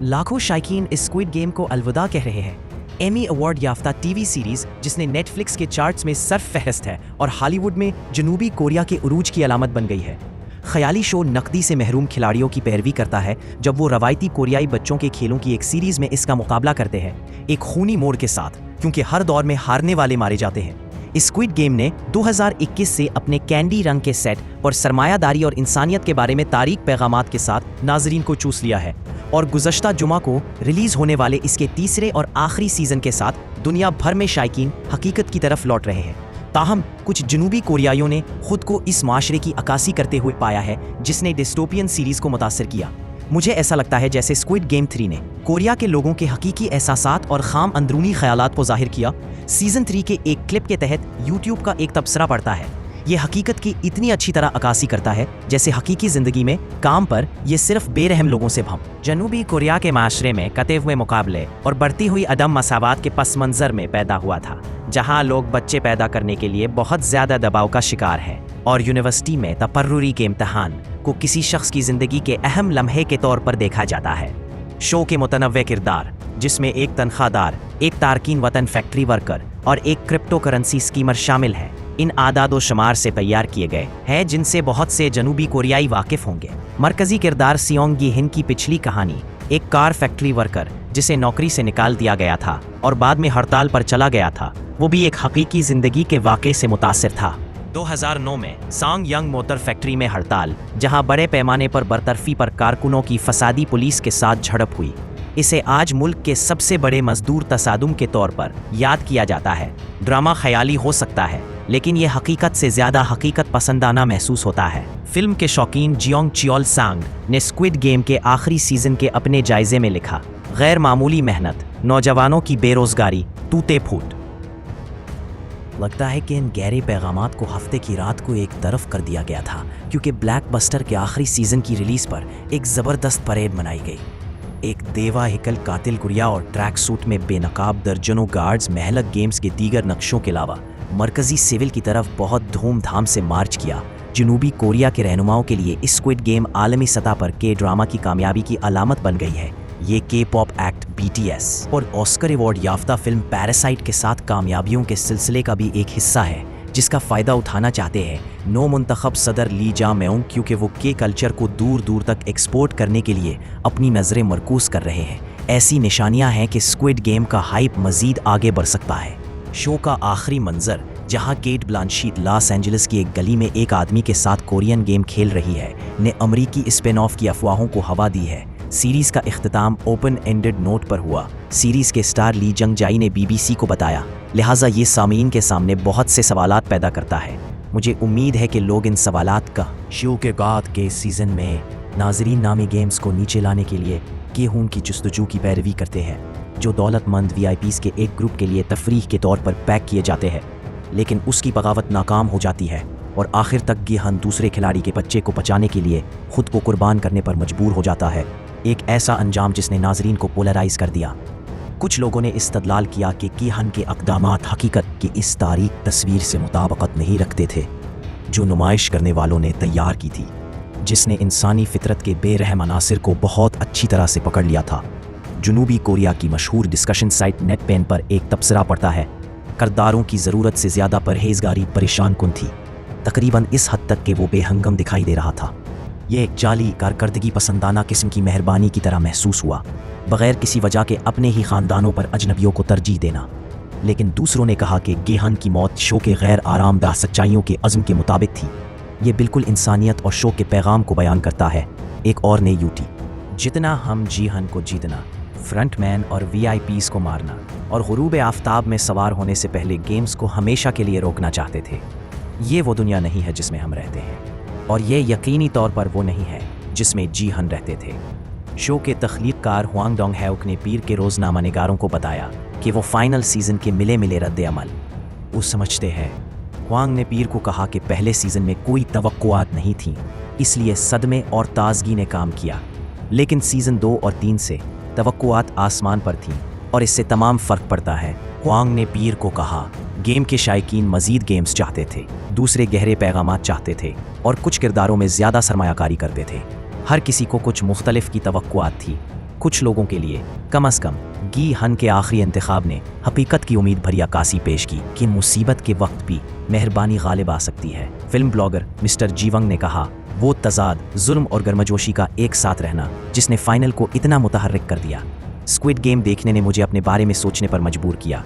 लाखों शायकीन इस squid game को अलविदा कह रहे हैं। एमी अवार्ड याफ्ता टीवी सीरीज जिसने नेटफ्लिक्स के चार्ट्स में सरफहरिस्त है और हॉलीवुड में जनूबी कोरिया के उरूज की अलामत बन गई है। ख्याली शो नकदी से महरूम खिलाड़ियों की पैरवी करता है जब वो रवायती कोरियाई बच्चों के खेलों की एक सीरीज में इसका मुकाबला करते हैं, एक खूनी मोड़ के साथ, क्योंकि हर दौर में हारने वाले मारे जाते हैं। इस स्क्विड गेम ने 2021 से अपने कैंडी रंग के सेट और सरमायादारी और इंसानियत के बारे में तारीक पैगामात के साथ नाजरीन को चूस लिया है और गुज़श्ता जुमा को रिलीज होने वाले इसके तीसरे और आखिरी सीजन के साथ दुनिया भर में शायकीन हकीकत की तरफ लौट रहे हैं। ताहम कुछ जनूबी कोरियाइयों ने खुद को इस माशरे की अक्कासी करते हुए पाया है जिसने डिस्टोपियन सीरीज को मुतासिर किया। मुझे ऐसा लगता है जैसे स्क्विड गेम 3 ने कोरिया के लोगों के हकीकी एहसासात और खाम अंदरूनी ख्यालात को जाहिर किया। सीजन 3 के एक क्लिप के तहत यूट्यूब का एक तबसरा पड़ता है। ये हकीकत की इतनी अच्छी तरह अक्कासी करता है जैसे हकीकी जिंदगी में काम पर ये सिर्फ बेरहम लोगों से भम। जनूबी कोरिया के माशरे में कते हुए मुकाबले और बढ़ती हुई अदम मसावात के पस मंजर में पैदा हुआ था, जहां लोग बच्चे पैदा करने के लिए बहुत ज्यादा दबाव का शिकार हैं और यूनिवर्सिटी में तपर्रुरी के इम्तहान को किसी शख्स की जिंदगी के अहम लम्हे के तौर पर देखा जाता है। शो के मुतनव्वे किरदार, जिसमें एक तनख्वाहदार, एक तारकीन वतन फैक्ट्री वर्कर और एक क्रिप्टो करेंसी स्कीमर शामिल है, इन आदाद व शुमार से तैयार किए गए हैं जिनसे बहुत से जनूबी कोरियाई वाकिफ होंगे। मरकजी किरदार सियोंग गी हिन की पिछली कहानी, एक कार फैक्ट्री वर्कर जिसे नौकरी से निकाल दिया गया था और बाद में हड़ताल पर चला गया था, वो भी एक हकीकी जिंदगी के वाक़े से मुतासिर था। 2009 में सांग यंग मोटर फैक्ट्री में हड़ताल, जहां बड़े पैमाने पर बरतरफी पर कारकुनों की फसादी पुलिस के साथ झड़प हुई, इसे आज मुल्क के सबसे बड़े मजदूर तसादुम के तौर पर याद किया जाता है। ड्रामा ख्याली हो सकता है, लेकिन यह हकीकत से ज्यादा हकीकत पसंदाना महसूस होता है। फिल्म के शौकीन जियोंग चियोल सांग ने स्क्विड गेम के आखिरी सीजन के अपने जायजे में लिखा, गैर मामूली मेहनत, नौजवानों की बेरोजगारी, टूटे फूट। लगता है कि इन गहरे पैगामात को हफ्ते की रात को एक तरफ कर दिया गया था, क्योंकि ब्लैकबस्टर के आखिरी सीजन की रिलीज पर एक जबरदस्त परेड मनाई गई। एक देवा हिकल कातिल गुरिया और ट्रैक सूट में बेनकाब दर्जनों गार्ड्स महलक गेम्स के दीगर नक्शों के अलावा मरकजी सिविल की तरफ बहुत धूमधाम से मार्च किया। जनूबी कोरिया के रहनुमाओं के लिए इस स्क्विड गेम आलमी सतह पर के ड्रामा की कामयाबी की अलामत बन गई है। ये के पॉप एक्ट BTS और ऑस्कर अवार्ड याफ्ता फिल्म पैरासाइट के साथ कामयाबियों के सिलसिले का भी एक हिस्सा है, जिसका फ़ायदा उठाना चाहते हैं नो मुंतखब सदर ली जा मेउंग, क्योंकि वो के कल्चर को दूर दूर तक एक्सपोर्ट करने के लिए अपनी नज़रें मरकूज कर रहे हैं। ऐसी निशानियां हैं कि स्क्विड गेम का हाइप मज़ीद आगे बढ़ सकता है। शो का आखिरी मंजर, जहां केट ब्लांशीट लॉस एंजलिस की एक गली में एक आदमी के साथ कोरियन गेम खेल रही है, ने अमरीकी स्पिन ऑफ की अफवाहों को हवा दी है। सीरीज का इख्तिताम ओपन एंडेड नोट पर हुआ। सीरीज के स्टार ली जंग जाई ने BBC को बताया, लिहाजा ये सामीन के सामने बहुत से सवालात पैदा करता है। मुझे उम्मीद है कि लोग इन सवालात का शो के बाद के सीजन में नाजरीन नामी गेम्स को नीचे लाने के लिए केहून की जुस्तजू की पैरवी करते हैं, जो दौलतमंद VIPs के एक ग्रुप के लिए तफरीह के तौर पर पैक किए जाते हैं, लेकिन उसकी बगावत नाकाम हो जाती है और आखिर तक गेहन दूसरे खिलाड़ी के बच्चे को बचाने के लिए खुद को कुर्बान करने पर मजबूर हो जाता है। एक ऐसा अंजाम जिसने नाजरीन को पोलराइज कर दिया। कुछ लोगों ने इस्तदलाल किया कि गेहन के अक़दामात हकीकत की इस तारीख तस्वीर से मुताबिकत नहीं रखते थे जो नुमाइश करने वालों ने तैयार की थी, जिसने इंसानी फितरत के बेरहम अनासिर को बहुत अच्छी तरह से पकड़ लिया था। जनूबी कोरिया की मशहूर डिस्कशन साइट नेटपेन पर एक तबसरा पड़ता है, किरदारों की ज़रूरत से ज़्यादा परहेजगारी परेशान कुन थी, तकरीबन इस हद तक कि वो बेहंगम दिखाई दे रहा था। ये एक जाली कारकर्दगी पसंदाना किस्म की मेहरबानी की तरह महसूस हुआ, बगैर किसी वजह के अपने ही ख़ानदानों पर अजनबियों को तरजीह देना। लेकिन दूसरों ने कहा कि गेहन की मौत शो के गैर आरामदाह सच्चाइयों के अज़्म के मुताबिक थी। ये बिल्कुल इंसानियत और शो के पैगाम को बयान करता है। एक और ने यूटी, जितना हम जीहन को जीतना, फ्रंटमैन और VIPs को मारना और गुरूब आफ्ताब में सवार होने से पहले गेम्स को हमेशा के लिए रोकना चाहते थे। ये वो दुनिया नहीं है जिसमें हम रहते हैं, और ये यकीनी तौर पर वो नहीं है जिसमें जीहन रहते थे। शो के तख्लीक़कार हुआंग डोंग हैओक ने पीर के रोज़नामा निगारों को बताया कि वो फाइनल सीज़न के मिले मिले रद्द अमल वो समझते हैं। हुआंग ने पीर को कहा कि पहले सीज़न में कोई तवक्कुआत नहीं थी, इसलिए सदमे और ताजगी ने काम किया, लेकिन सीज़न 2 और 3 से तवक्कुआत आसमान पर थीं और इससे तमाम फ़र्क पड़ता है। हुआंग ने पीर को कहा, गेम के शायकीन मज़ीद गेम्स चाहते थे, दूसरे गहरे पैगामात चाहते थे और कुछ किरदारों में ज़्यादा सरमायाकारी करते थे। हर किसी को कुछ मुख्तलिफ की तवक्कुआत थी। کچھ لوگوں کے لیے کم از کم گی ہن کے آخری انتخاب نے حقیقت کی امید بھری عکاسی پیش کی کہ مصیبت کے وقت بھی مہربانی غالب آ سکتی ہے۔ فلم بلاگر مسٹر جیونگ نے کہا، وہ تضاد، ظلم اور گرمجوشی کا ایک ساتھ رہنا جس نے فائنل کو اتنا متحرک کر دیا۔ اسکوئڈ گیم دیکھنے نے مجھے اپنے بارے میں سوچنے پر مجبور کیا۔